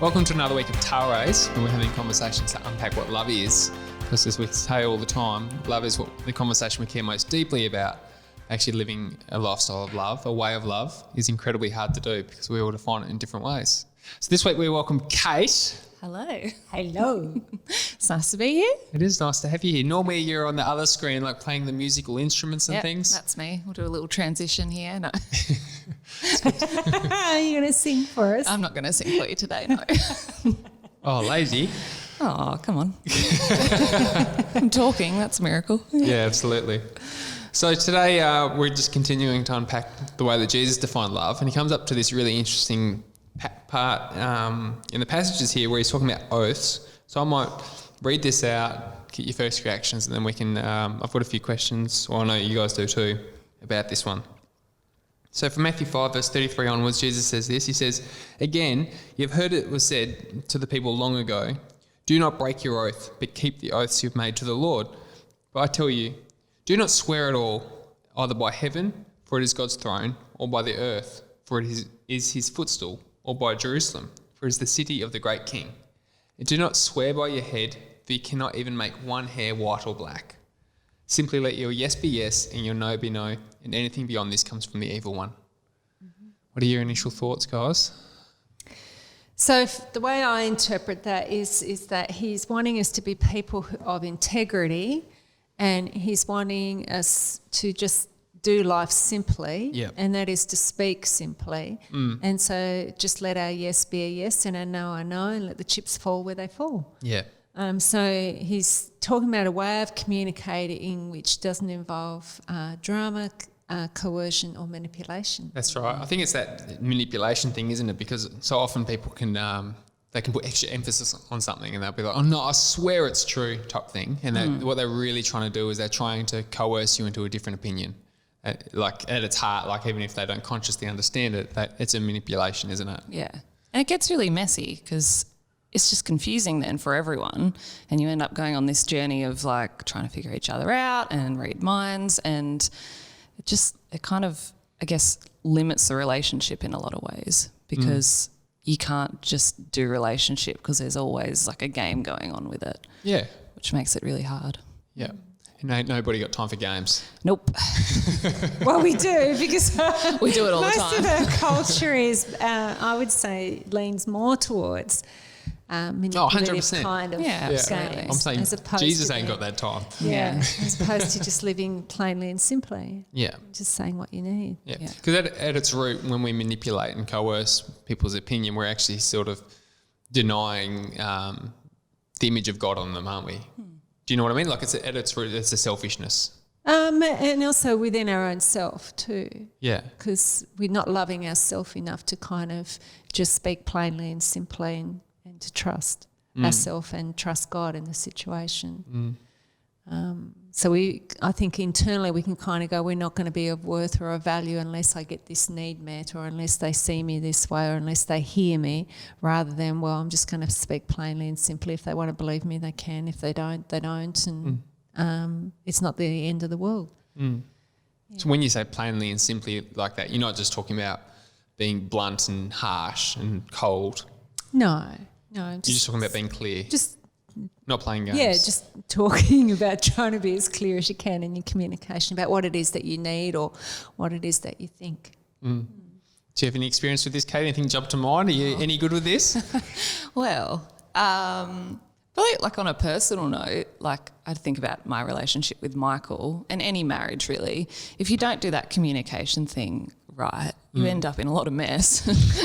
Welcome to another week of Tailrace, and we're having conversations to unpack what love is. Because as we say all the time, love is what the conversation we care most deeply about. Actually living a lifestyle of love, a way of love, is incredibly hard to do because we all define it in different ways. So this week we welcome Kate. Hello. Hello. It's nice to be here. It is nice to have you here. Normally you're on the other screen like playing the musical instruments and things. That's me. We'll do a little transition here. No, Are you going to sing for us? I'm not going to sing for you today, no. Oh, lazy. Oh, come on. I'm talking. That's a miracle. Yeah, absolutely. So today we're just continuing to unpack the way that Jesus defined love, and he comes up to this really interesting part in the passages here where he's talking about oaths. So I might read this out, get your first reactions, and then we can, I've got a few questions, well I know you guys do too, about this one. So from Matthew 5 verse 33 onwards, Jesus says this, he says, "Again, you've heard it was said to the people long ago, do not break your oath, but keep the oaths you've made to the Lord. But I tell you, do not swear at all, either by heaven, for it is God's throne, or by the earth, for it is his footstool, or by Jerusalem, for it is the city of the great king. And do not swear by your head, for you cannot even make one hair white or black. Simply let your yes be yes, and your no be no, and anything beyond this comes from the evil one." Mm-hmm. What are your initial thoughts, guys? So the way I interpret that is that he's wanting us to be people of integrity, and he's wanting us to just do life simply, and that is to speak simply. And so just let our yes be a yes and our no a no, and let the chips fall where they fall. Yeah. So he's talking about a way of communicating which doesn't involve drama, coercion or manipulation. That's right. I think it's that manipulation thing, isn't it? Because so often people can they can put extra emphasis on something and they'll be like, "Oh no, I swear it's true," type thing. And what they're really trying to do is they're trying to coerce you into a different opinion. Like at its heart, like even if they don't consciously understand it, it's a manipulation, isn't it? Yeah. And it gets really messy because it's just confusing then for everyone, and you end up going on this journey of like trying to figure each other out and read minds, and it kind of, I guess, limits the relationship in a lot of ways because you can't just do relationship because there's always like a game going on with it. Yeah. Which makes it really hard. Yeah. And ain't nobody got time for games. Nope. Well, we do because we do it all the time. Most of our culture is, I would say, leans more towards manipulative 100%. kind of games. I'm saying Jesus ain't got that time. Yeah, as opposed to just living plainly and simply. Yeah. Just saying what you need. Yeah. Because at its root, when we manipulate and coerce people's opinion, we're actually sort of denying the image of God on them, aren't we? Do you know what I mean? Like at its root, it's a selfishness. And also within our own self too. Yeah. Because we're not loving ourselves enough to kind of just speak plainly and simply and to trust ourselves and trust God in the situation. So I think internally we can kind of go, we're not going to be of worth or of value unless I get this need met, or unless they see me this way, or unless they hear me, rather than, well, I'm just going to speak plainly and simply. If they want to believe me, they can. If they don't, they don't. And it's not the end of the world. Yeah. So when you say plainly and simply like that, you're not just talking about being blunt and harsh and cold. No. You're just talking about being clear. Just not playing games. Yeah, just talking about trying to be as clear as you can in your communication about what it is that you need or what it is that you think. Do you have any experience with this, Kate? Anything jump to mind? Are you any good with this? Well, probably like on a personal note, like I think about my relationship with Michael and any marriage really. If you don't do that communication thing right, you end up in a lot of mess.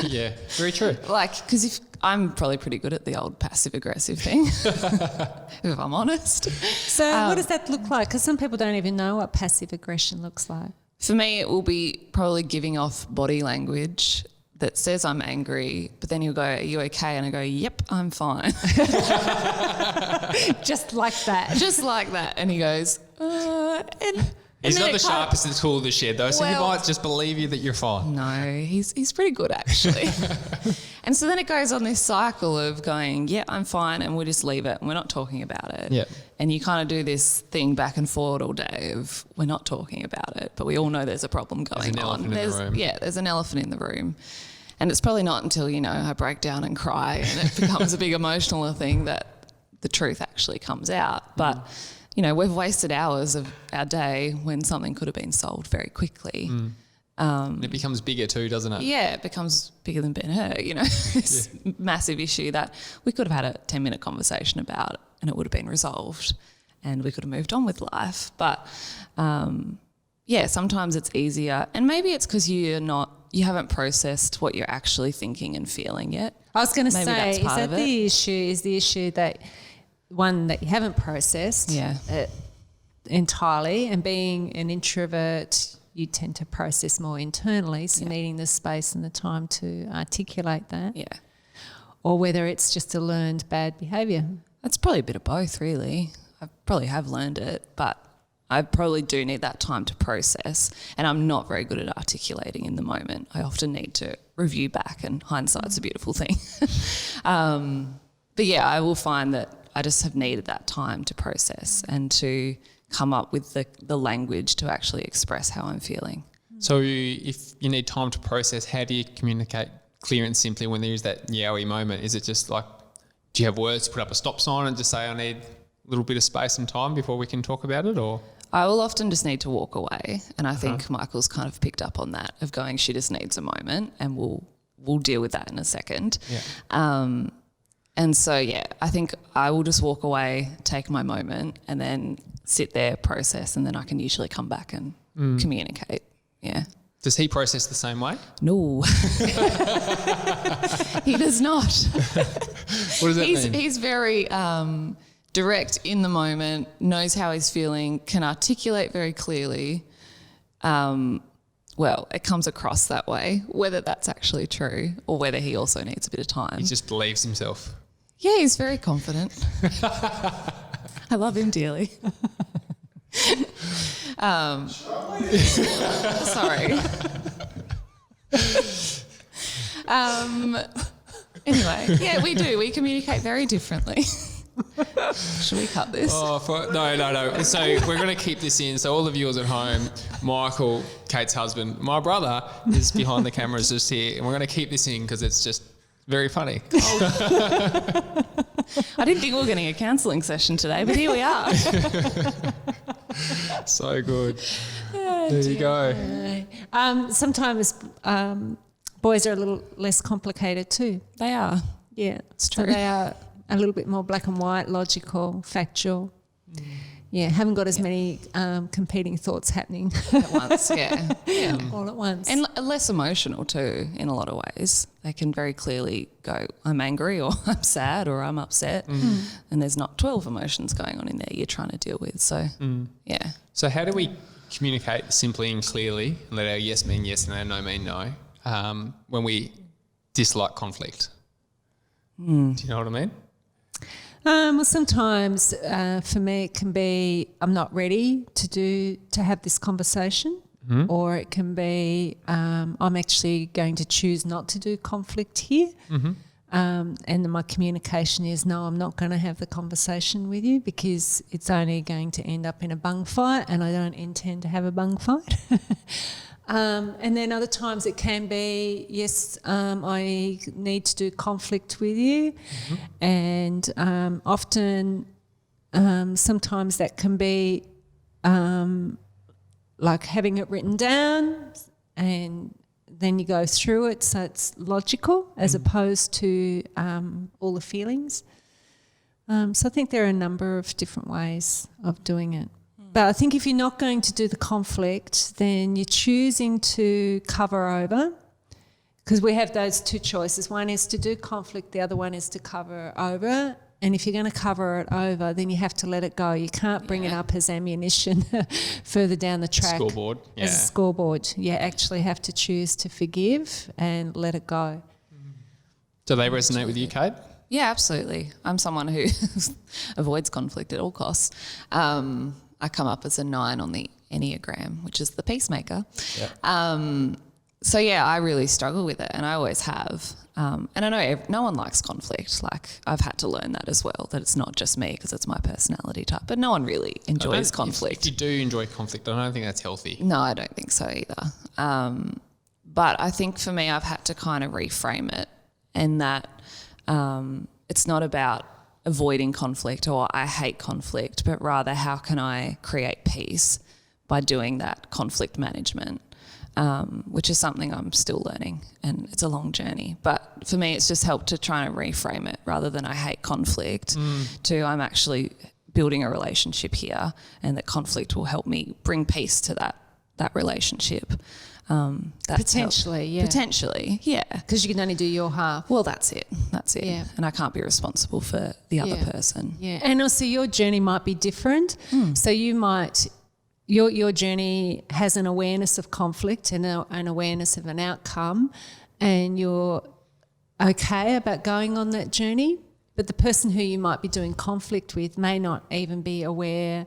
Yeah, very true. Like, because if I'm probably pretty good at the old passive-aggressive thing, if I'm honest. So what does that look like? Because some people don't even know what passive aggression looks like. For me, it will be probably giving off body language that says I'm angry, but then he'll go, "Are you okay?" And I go, "Yep, I'm fine." Just like that. Just like that. And he goes, He's not the sharpest tool of the shed though, so he might just believe you that you're fine. No, he's pretty good actually. And so then it goes on this cycle of going, "Yeah, I'm fine," and we'll just leave it and we're not talking about it. Yeah. And you kind of do this thing back and forward all day of we're not talking about it, but we all know there's a problem going on. There's an elephant in the room. Yeah, there's an elephant in the room. And it's probably not until, I break down and cry and it becomes a big emotional thing that the truth actually comes out. But, we've wasted hours of our day when something could have been solved very quickly. And it becomes bigger too, doesn't it? Yeah, it becomes bigger than Ben-Hur, this massive issue that we could have had a 10-minute conversation about and it would have been resolved and we could have moved on with life. But, sometimes it's easier. And maybe it's because you haven't processed what you're actually thinking and feeling yet. I was going to say, that's part of it. is the issue that one that you haven't processed entirely, and being an introvert, you tend to process more internally, so needing the space and the time to articulate that. Yeah. Or whether it's just a learned bad behaviour. It's probably a bit of both, really. I probably have learned it, but I probably do need that time to process, and I'm not very good at articulating in the moment. I often need to review back, and hindsight's a beautiful thing. But I will find that I just have needed that time to process and to come up with the language to actually express how I'm feeling. So if you need time to process, how do you communicate clear and simply when there's that yowie moment? Is it just like, do you have words to put up a stop sign and just say, I need a little bit of space and time before we can talk about it, or? I will often just need to walk away, and I think Michael's kind of picked up on that, of going, she just needs a moment and we'll deal with that in a second. Yeah. And so, I think I will just walk away, take my moment, and then sit there, process, and then I can usually come back and communicate. Yeah. Does he process the same way? No. He does not. What does that mean? He's very direct in the moment, knows how he's feeling, can articulate very clearly. Well, it comes across that way, whether that's actually true or whether he also needs a bit of time. He just believes himself. Yeah, he's very confident. I love him dearly. Sorry. Anyway, we do. We communicate very differently. Should we cut this? No. So we're going to keep this in. So all the viewers at home, Michael, Kate's husband, my brother is behind the cameras just here, and we're going to keep this in because it's just very funny. I didn't think we were getting a counselling session today, but here we are. So good. There you go. Sometimes boys are a little less complicated too. They are. Yeah, it's true. So they are a little bit more black and white, logical, factual. Yeah, haven't got as many competing thoughts happening at once. All at once, and less emotional too. In a lot of ways, they can very clearly go, "I'm angry," or "I'm sad," or "I'm upset," and there's not 12 emotions going on in there you're trying to deal with. So, So how do we communicate simply and clearly, and let our yes mean yes and our no mean no, when we dislike conflict? Do you know what I mean? Well, sometimes for me it can be I'm not ready to have this conversation, or it can be I'm actually going to choose not to do conflict here, and then my communication is no, I'm not going to have the conversation with you because it's only going to end up in a bung fight, and I don't intend to have a bung fight. And then other times it can be, yes, I need to do conflict with you. And often, sometimes that can be like having it written down and then you go through it so it's logical as opposed to all the feelings. So I think there are a number of different ways of doing it. But I think if you're not going to do the conflict, then you're choosing to cover over, because we have those two choices. One is to do conflict, the other one is to cover over. And if you're going to cover it over, then you have to let it go. You can't bring it up as ammunition further down the track. Scoreboard. As a scoreboard. You actually have to choose to forgive and let it go. Do they resonate with you, Kate? Yeah, absolutely. I'm someone who avoids conflict at all costs. I come up as a 9 on the Enneagram, which is the peacemaker. Yep. So, I really struggle with it, and I always have. And I know no one likes conflict. Like, I've had to learn that as well, that it's not just me because it's my personality type. But no one really enjoys conflict. If you do enjoy conflict, I don't think that's healthy. No, I don't think so either. But I think for me, I've had to kind of reframe it, and that it's not about avoiding conflict or I hate conflict, but rather how can I create peace by doing that conflict management, which is something I'm still learning, and it's a long journey. But for me, it's just helped to try and reframe it rather than I hate conflict to I'm actually building a relationship here, and that conflict will help me bring peace to that relationship. Potentially, yeah. Potentially, yeah. Because you can only do your half. Well, that's it. Yeah. And I can't be responsible for the other person. Yeah. And also your journey might be different. So you might, your journey has an awareness of conflict and an awareness of an outcome, and you're okay about going on that journey. But the person who you might be doing conflict with may not even be aware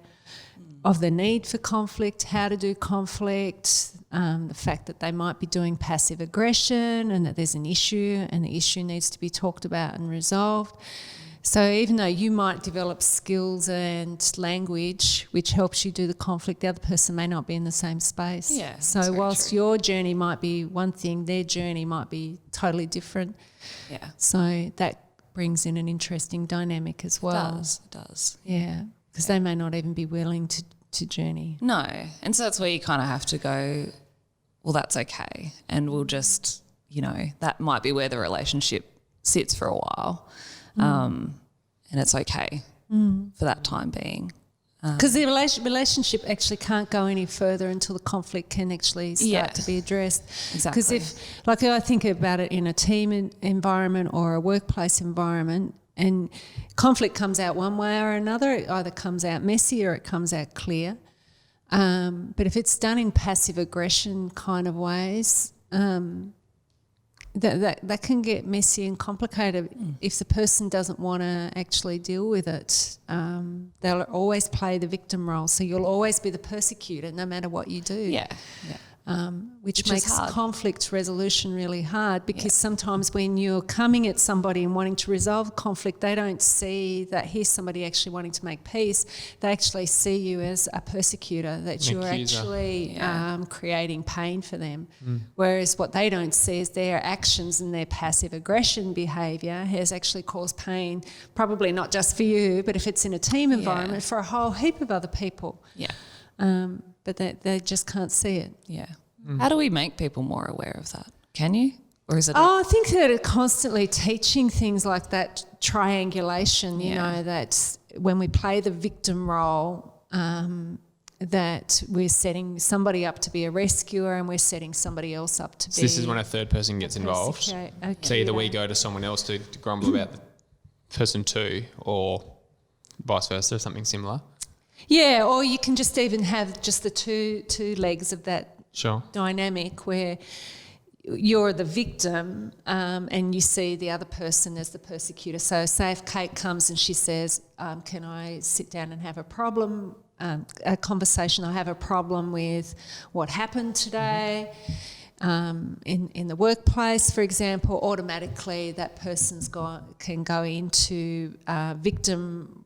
of the need for conflict, how to do conflict, the fact that they might be doing passive aggression and that there's an issue and the issue needs to be talked about and resolved. So even though you might develop skills and language which helps you do the conflict, the other person may not be in the same space. Yeah, so whilst your journey might be one thing, their journey might be totally different. Yeah. So that brings in an interesting dynamic as well. It does. Yeah, because they may not even be willing to journey. No. And so that's where you kind of have to go, well, that's okay. And we'll just, that might be where the relationship sits for a while. And it's okay for that time being. Because the relationship actually can't go any further until the conflict can actually start to be addressed. Exactly. Because I think about it in a team environment or a workplace environment, and conflict comes out one way or another. It either comes out messy or it comes out clear. But if it's done in passive aggression kind of ways, that can get messy and complicated. If the person doesn't want to actually deal with it, they'll always play the victim role. So you'll always be the persecutor no matter what you do. Yeah. Which makes conflict resolution really hard, because sometimes when you're coming at somebody and wanting to resolve conflict, they don't see that here's somebody actually wanting to make peace. They actually see you as a persecutor, that you're actually creating pain for them. Whereas what they don't see is their actions and their passive aggression behaviour has actually caused pain, probably not just for you, but if it's in a team environment, for a whole heap of other people. Yeah. But they just can't see it. Yeah. How do we make people more aware of that? Can you? Or is it? I think that constantly teaching things like that triangulation, you know, that when we play the victim role, that we're setting somebody up to be a rescuer and we're setting somebody else up to be... So this is when a third person gets involved. So either we go to someone else to grumble about the person two, or vice versa, something similar. Yeah, or you can just even have just the two legs of that dynamic where you're the victim and you see the other person as the persecutor. So say if Kate comes and she says, can I sit down and have a conversation? I have a problem with what happened today. In the workplace, for example, automatically that person's can go into victim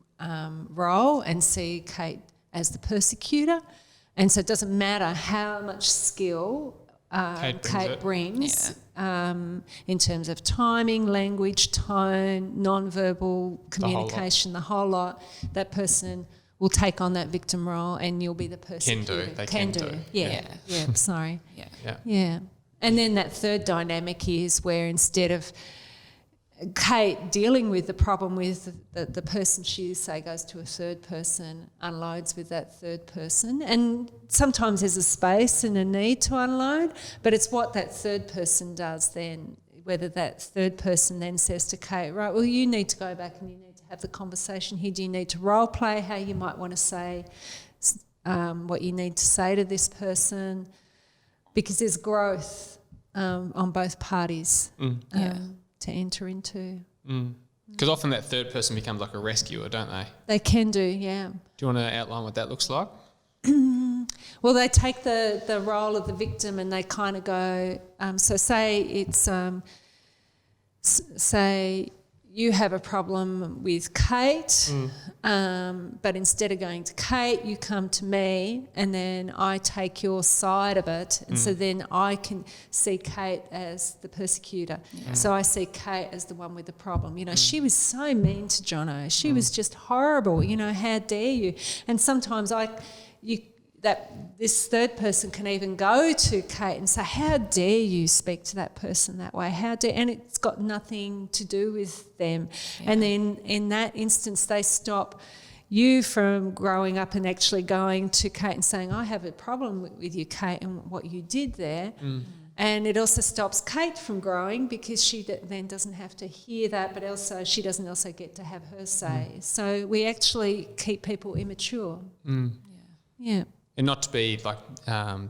role and see Kate as the persecutor. And so it doesn't matter how much skill Kate brings in terms of timing, language, tone, non-verbal communication, the whole lot. That person will take on that victim role and you'll be the persecutor. They can do. Yeah, sorry. Yeah. And then that third dynamic is where instead of Kate dealing with the problem with the person she, say, goes to a third person, unloads with that third person. And sometimes there's a space and a need to unload, but it's what that third person does then, whether that third person then says to Kate, right, well, you need to go back and you need to have the conversation here. Do you need to role play how you might want to say what you need to say to this person? Because there's growth on both parties. To enter into. Because often that third person becomes like a rescuer, don't they? They can do, yeah. Do you want to outline what that looks like? Well, they take the role of the victim and they kind of go, so say it's, say you have a problem with Kate, but instead of going to Kate, you come to me, and then I take your side of it, and so then I can see Kate as the persecutor. Yeah. So I see Kate as the one with the problem. You know, she was so mean to Jono. She was just horrible. You know, how dare you? And sometimes this third person can even go to Kate and say, how dare you speak to that person that way? And it's got nothing to do with them. Yeah. And then in that instance, they stop you from growing up and actually going to Kate and saying, I have a problem with you, Kate, and what you did there. And it also stops Kate from growing because she then doesn't have to hear that, but also she doesn't also get to have her say. So we actually keep people immature. Yeah. And not to be like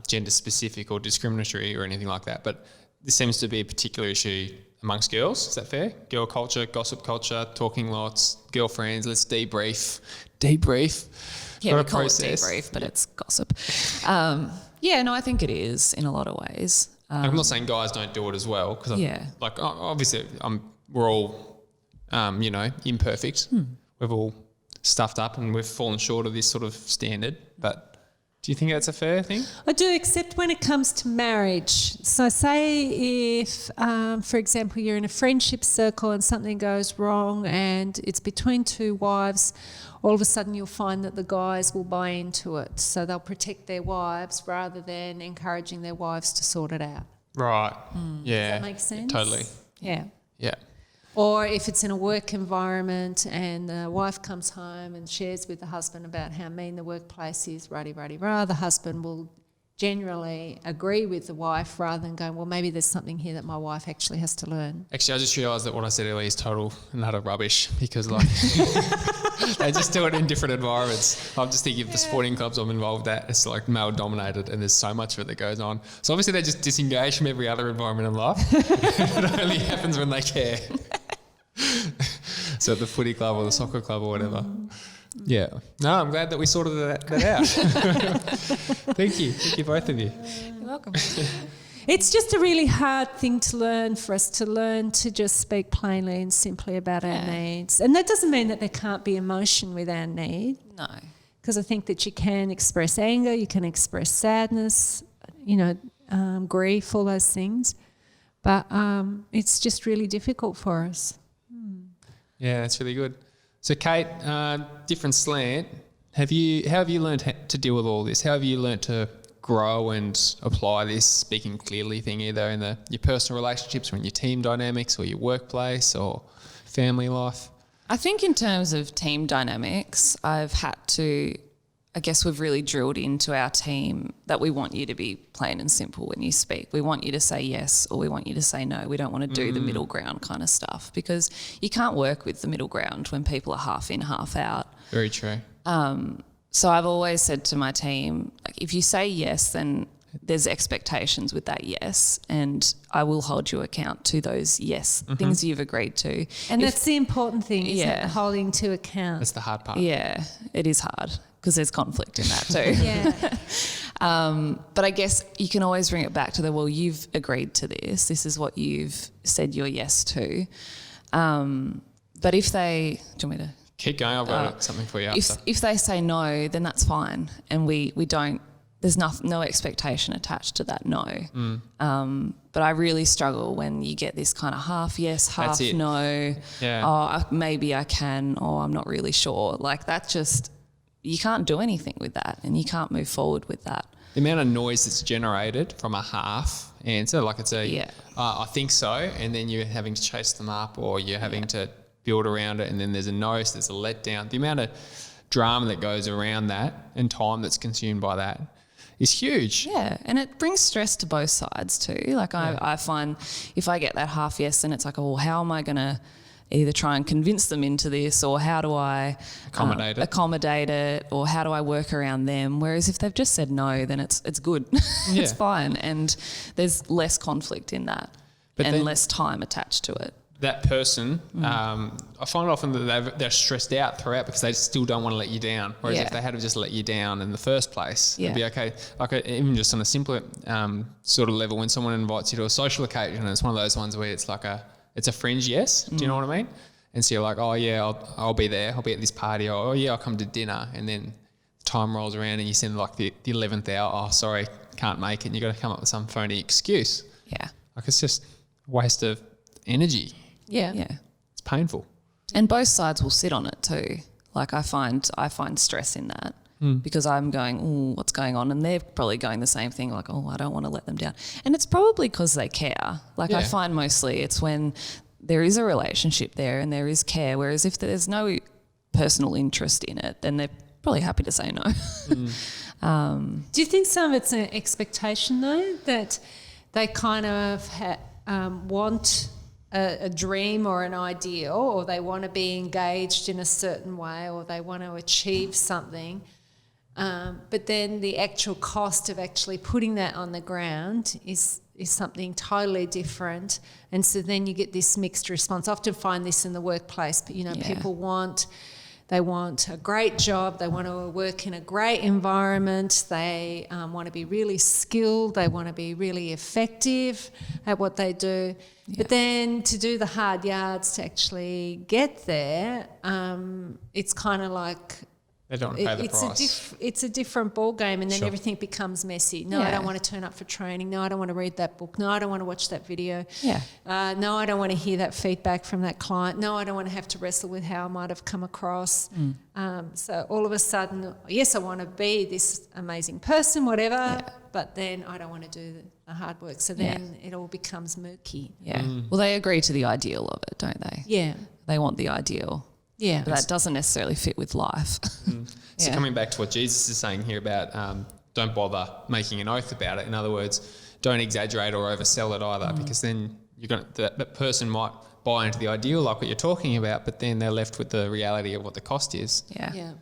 gender specific or discriminatory or anything like that, but this seems to be a particular issue amongst girls. Is that fair? Girl culture, gossip culture, talking lots, girlfriends, let's debrief. Yeah, we call it debrief, but it's gossip. I think it is in a lot of ways. I'm not saying guys don't do it as well, because obviously we're all, imperfect. We've all stuffed up and we've fallen short of this sort of standard, but do you think that's a fair thing? I do, except when it comes to marriage. So say if, for example, you're in a friendship circle and something goes wrong and it's between two wives, all of a sudden you'll find that the guys will buy into it. So they'll protect their wives rather than encouraging their wives to sort it out. Right. Yeah. Does that make sense? Totally. Yeah. Yeah. Or if it's in a work environment and the wife comes home and shares with the husband about how mean the workplace is, the husband will generally agree with the wife rather than going, well, maybe there's something here that my wife actually has to learn. Actually, I just realised that what I said earlier is total and utter rubbish, because like they just do it in different environments. I'm just thinking of the sporting clubs I'm involved at, it's like male dominated and there's so much of it that goes on. So obviously they just disengage from every other environment in life. It only happens when they care. So at the footy club or the soccer club or whatever. Yeah. No, I'm glad that we sorted that out. Thank you. Thank you, both of you. You're welcome. It's just a really hard thing to learn for us to learn to just speak plainly and simply about our needs. And that doesn't mean that there can't be emotion with our need. No. Because I think that you can express anger, you can express sadness, grief, all those things. But it's just really difficult for us. Yeah, that's really good. So, Kate, different slant. How have you learned to deal with all this? How have you learned to grow and apply this speaking clearly thing either in your personal relationships or in your team dynamics or your workplace or family life? I think in terms of team dynamics, I've had to, I guess we've really drilled into our team that we want you to be plain and simple when you speak. We want you to say yes or we want you to say no. We don't want to do the middle ground kind of stuff, because you can't work with the middle ground when people are half in, half out. Very true. So I've always said to my team, like, if you say yes, then there's expectations with that yes, and I will hold you account to those yes, things you've agreed to. And that's the important thing, isn't it? Holding to account. That's the hard part. Yeah, it is hard because there's conflict in that too. Yeah. But I guess you can always bring it back to well, you've agreed to this. This is what you've said your yes to. But if they... Do you want me to... Keep going. I've got something for you after. If they say no, then that's fine. And we don't... There's no expectation attached to that no. But I really struggle when you get this kind of half yes, half no. Yeah. Oh, maybe I can, or I'm not really sure. Like that just... You can't do anything with that and you can't move forward with that. The amount of noise that's generated from a half answer, like it's I think so, and then you're having to chase them up or you're having to build around it, and then there's a no, so there's a letdown. The amount of drama that goes around that and time that's consumed by that is huge. Yeah, and it brings stress to both sides too. Like I find if I get that half yes, then it's like, oh, well, how am I going to either try and convince them into this, or how do I accommodate it, or how do I work around them? Whereas if they've just said no, then it's good. It's fine, and there's less conflict in that, and less time attached to it. That person, I find often that they're stressed out throughout because they still don't want to let you down. Whereas if they had to just let you down in the first place, it'd be okay. Like even just on a simpler sort of level, when someone invites you to a social occasion, and it's one of those ones where it's like it's a fringe yes. Do you know what I mean? And so you're like, oh yeah, I'll be there. I'll be at this party. Or, oh yeah, I'll come to dinner. And then time rolls around and you send like the 11th hour, oh sorry, can't make it. And you got to come up with some phony excuse. Yeah. Like it's just a waste of energy. Yeah. It's painful. And both sides will sit on it too. Like I find stress in that because I'm going, oh, what's going on? And they're probably going the same thing, like, oh, I don't want to let them down. And it's probably because they care. Like I find mostly it's when there is a relationship there and there is care, whereas if there's no personal interest in it, then they're probably happy to say no. Do you think some of it's an expectation though, that they kind of want a dream or an ideal, or they want to be engaged in a certain way, or they want to achieve something, but then the actual cost of actually putting that on the ground is something totally different, and so then you get this mixed response. I often find this in the workplace, but people want a great job, they want to work in a great environment, they want to be really skilled, they want to be really effective at what they do. Yeah. But then to do the hard yards to actually get there, it's kind of like they don't pay the price. It's a different ball game, and then everything becomes messy. No, I don't want to turn up for training. No, I don't want to read that book. No, I don't want to watch that video. Yeah. No, I don't want to hear that feedback from that client. No, I don't want to have to wrestle with how I might have come across. So all of a sudden, yes, I want to be this amazing person, whatever, but then I don't want to do the hard work. So then it all becomes murky. Yeah. Well, they agree to the ideal of it, don't they? Yeah. They want the ideal. Yeah. But that doesn't necessarily fit with life. So coming back to what Jesus is saying here about don't bother making an oath about it. In other words, don't exaggerate or oversell it either, because then that person might buy into the ideal like what you're talking about, but then they're left with the reality of what the cost is. Yeah.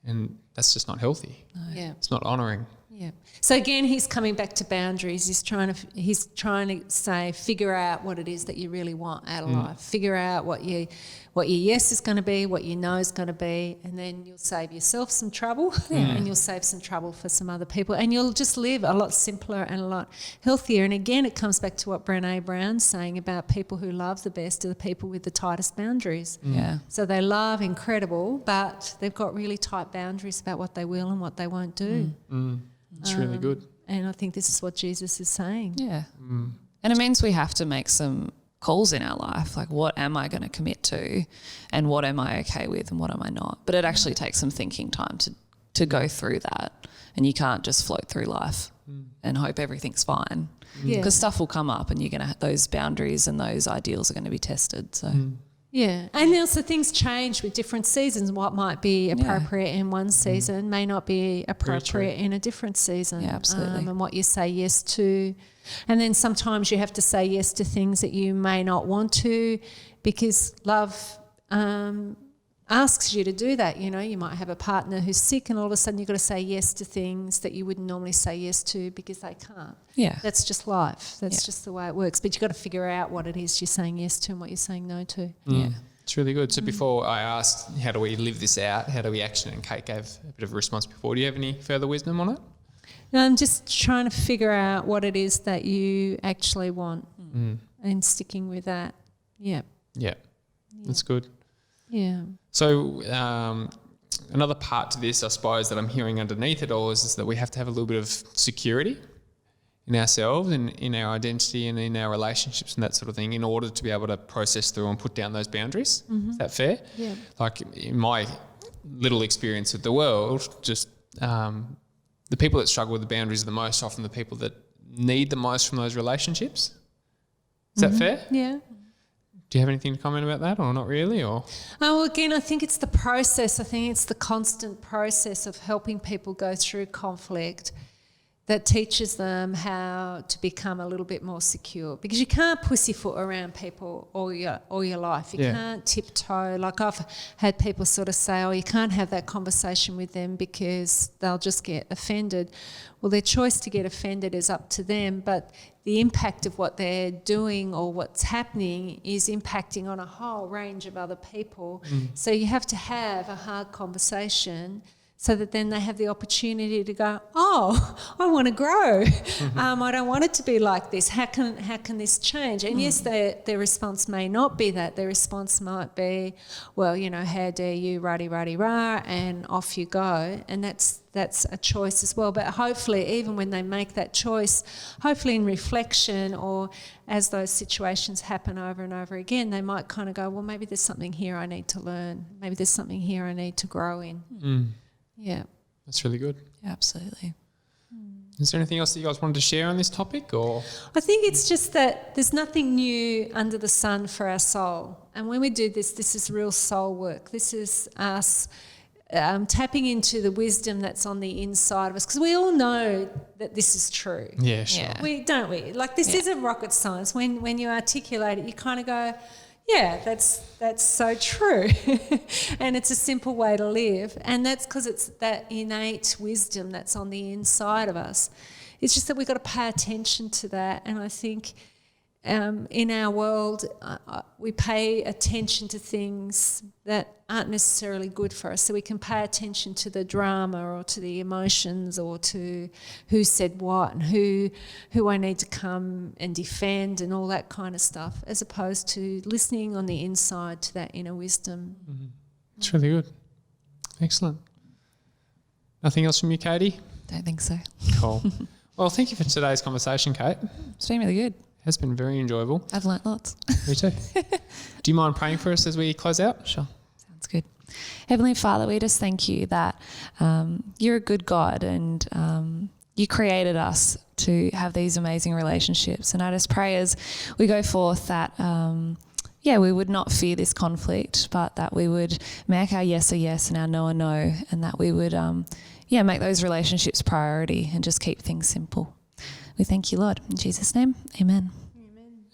And that's just not healthy. No. Yeah. It's not honouring. Yeah. So again, he's coming back to boundaries. He's trying to say, figure out what it is that you really want out of life. Figure out what your yes is going to be, what your no is going to be, and then you'll save yourself some trouble, and you'll save some trouble for some other people, and you'll just live a lot simpler and a lot healthier. And again, it comes back to what Brené Brown's saying about people who love the best are the people with the tightest boundaries. Yeah. So they love incredible, but they've got really tight boundaries about what they will and what they won't do. It's really good. And I think this is what Jesus is saying. Yeah. And it means we have to make some calls in our life, like what am I going to commit to and what am I okay with and what am I not. But it actually takes some thinking time to go through that, and you can't just float through life and hope everything's fine, because stuff will come up and you're going to those boundaries and those ideals are going to be tested. So Yeah, and also things change with different seasons. What might be appropriate in one season may not be appropriate in a different season. Yeah, absolutely. And what you say yes to. And then sometimes you have to say yes to things that you may not want to, because love asks you to do that. You know, you might have a partner who's sick and all of a sudden you've got to say yes to things that you wouldn't normally say yes to because they can't. Yeah. That's just life. That's just the way it works. But you've got to figure out what it is you're saying yes to and what you're saying no to. Yeah. It's really good. So before I asked how do we live this out, how do we action it, and Kate gave a bit of a response before. Do you have any further wisdom on it? I'm just trying to figure out what it is that you actually want and sticking with that. Yeah. That's good. Yeah. So another part to this, I suppose, that I'm hearing underneath it all is that we have to have a little bit of security in ourselves and in our identity and in our relationships and that sort of thing in order to be able to process through and put down those boundaries. Is that fair? Yeah. Like in my little experience with the world, just the people that struggle with the boundaries are the most often the people that need the most from those relationships. Is that fair? Yeah. Do you have anything to comment about that or not really? Or well, again, I think it's the process. I think it's the constant process of helping people go through conflict that teaches them how to become a little bit more secure, because you can't pussyfoot around people all your life. You can't tiptoe. Like I've had people sort of say, oh, you can't have that conversation with them because they'll just get offended. Well, their choice to get offended is up to them, but the impact of what they're doing or what's happening is impacting on a whole range of other people. So you have to have a hard conversation so that then they have the opportunity to go, oh, I want to grow. I don't want it to be like this. How can this change? And yes, their response may not be that. Their response might be, well, how dare you, rah-de-rah-de-rah, and off you go. And that's a choice as well. But hopefully, even when they make that choice, hopefully in reflection or as those situations happen over and over again, they might kind of go, well, maybe there's something here I need to learn. Maybe there's something here I need to grow in. Yeah. That's really good. Yeah, absolutely. Is there anything else that you guys wanted to share on this topic, or? I think it's just that there's nothing new under the sun for our soul. And when we do this is real soul work. This is us tapping into the wisdom that's on the inside of us, because we all know that this is true. Yeah, sure. We don't we? Like, this isn't rocket science. When you articulate it, you kind of go, yeah, that's so true. And it's a simple way to live. And that's because it's that innate wisdom that's on the inside of us. It's just that we've got to pay attention to that. And I think in our world, we pay attention to things that aren't necessarily good for us. So we can pay attention to the drama or to the emotions or to who said what and who I need to come and defend and all that kind of stuff, as opposed to listening on the inside to that inner wisdom. Mm-hmm. It's really good. Excellent. Nothing else from you, Katie? Don't think so. Cool. Well, thank you for today's conversation, Kate. It's been really good. Has been very enjoyable. I've learnt lots. Me too. Do you mind praying for us as we close out? Sure. Sounds good. Heavenly Father, we just thank you that you're a good God, and you created us to have these amazing relationships. And I just pray as we go forth that, we would not fear this conflict, but that we would make our yes a yes and our no a no, and that we would make those relationships priority and just keep things simple. We thank you, Lord. In Jesus' name, amen.